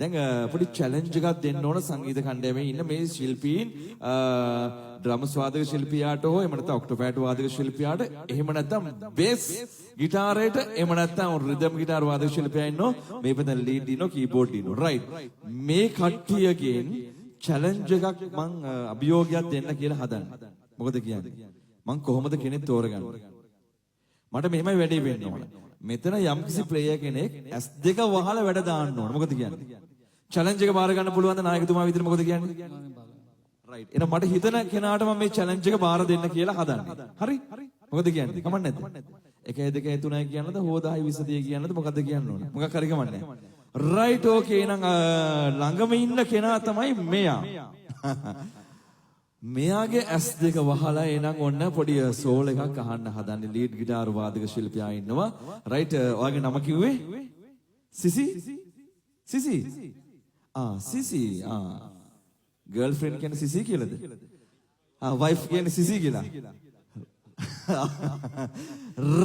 දැන් පොඩි චැලෙන්ජ් එකක් දෙන්න ඕන සංගීත කණ්ඩායමේ ඉන්න මේ ශිල්පීන් ඩ්‍රම්ස් වාදක ශිල්පියාට හෝ එහෙම නැත්නම් ඔක්ටෝපෑඩ් වාදක ශිල්පියාට එහෙම නැත්නම් බේස් ගිටාරයට එහෙම නැත්නම් රිද්ම් ගිටාර වාදක ශිල්පියා ඉන්නෝ මේ පැත්තෙන් ලීඩ් ඉන්නෝ කීබෝඩ් ඉන්නෝ රයිට් මේ කට්ටියගෙන් චැලෙන්ජ් එකක් මං අභියෝගයක් දෙන්න කියලා හදන්නේ මොකද කියන්නේ මං කොහොමද කෙනෙක් තෝරගන්නේ මට මෙහෙමයි වැඩේ වෙන්න ඕන මෙතන යම්කිසි ප්ලේයර් කෙනෙක් S2 වහලා වැඩ දාන්න ඕන මොකද කියන්නේ චැලෙන්ජ් එක බාර ගන්න පුළුවන් ද නායකතුමා විදිහට මොකද කියන්නේ රයිට් එහෙනම් මට හිතන කෙනාට මම මේ චැලෙන්ජ් එක බාර දෙන්න කියලා හදන්නේ හරි මොකද කියන්නේ කමක් නැද්ද 1 2 3 කියන්නද හෝ 10 20 කියන්නද මොකද්ද කියන්න ඕන මොකක් හරි කමක් නැහැ රයිට් ඕකේ එහෙනම් ළඟම ඉන්න කෙනා තමයි මෙයා මෙයාගේ S2 වහලා එනං ඔන්න පොඩි සෝල් එකක් අහන්න හදන්නේ ලීඩ් ගිටාර් වාදක ශිල්පියා ඉන්නවා රයිට් ඔයාගේ නම කිව්වේ සිසි සිසි සිසි ගර්ල්ෆ්‍රෙන්ඩ් කියන්නේ සිසි කියලාද වයිෆ් කියන්නේ සිසි කියලා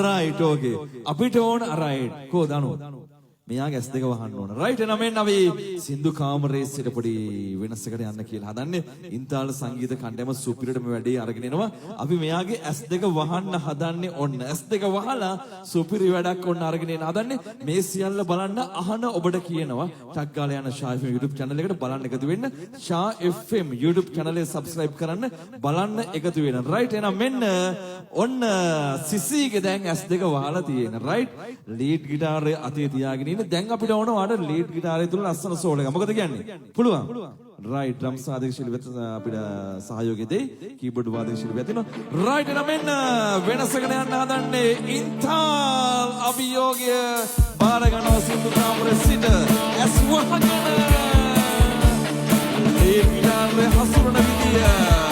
රයිට් ඕකේ අපිට ඕන රයිට් කොහොද අනු මෙයාගේ S2 වහන්න ඕන රයිට් එහෙනම් මෙන්න අපි සින්දු කාමරේ සිට පොඩි වෙනසකට යන්න කියලා හදන්නේ ඉන්තාල සංගීත කණ්ඩායම සුපිරියට මේ වැඩේ අරගෙන එනවා අපි මෙයාගේ S2 වහන්න හදන්නේ ඔන්න S2 වහලා සුපිරි වැඩක් ඔන්න අරගෙන එන්න හදන්නේ මේ සියල්ල බලන්න අහන ඔබට කියනවා ටක් ගාලා යන ෂා FM YouTube channel එකට බලන්න එකතු වෙන්න ෂා FM YouTube channel එක subscribe කරන්න බලන්න එකතු වෙන්න රයිට් එහෙනම් මෙන්න ඔන්න සිසිගේ දැන් S2 වහලා තියෙන රයිට් ලීඩ් ගිටාරේ අතේ තියාගෙන දැන් අපිට ඕන වාට ලීඩ් ගිටාරය තුල ලස්සන සෝල් එකක්. මොකද කියන්නේ? පුළුවන්. රයිට් ඩ්‍රම්ස් වාදක ශිල්පියෙක් අපිට සහයෝගය දෙයි. කීබෝඩ් වාදක ශිල්පියෙක් තියෙනවා. රයිට් එන මෙන්න වෙනසකට යන්න හදන්නේ ඉන්තාල් අභියෝගය බාර ගන්නවා සින්දු කාමරේ සිට ඇස් වහගෙන ලීඩ් ගිටාරේ හසුරන විදිය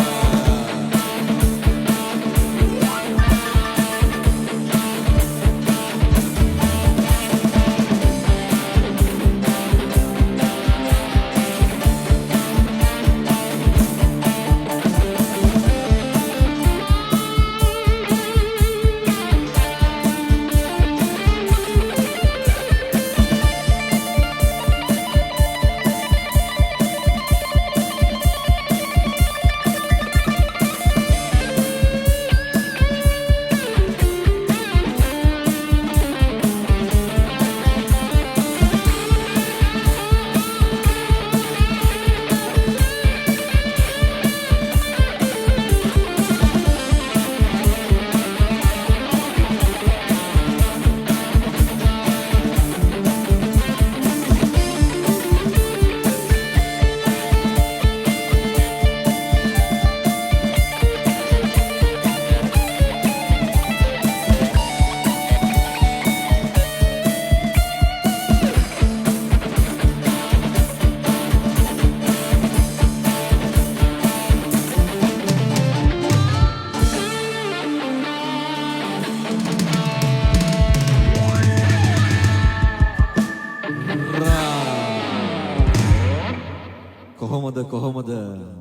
කොහොමද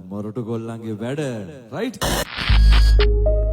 මොරටු ගොල්ලන්ගේ වැඩ රයිට්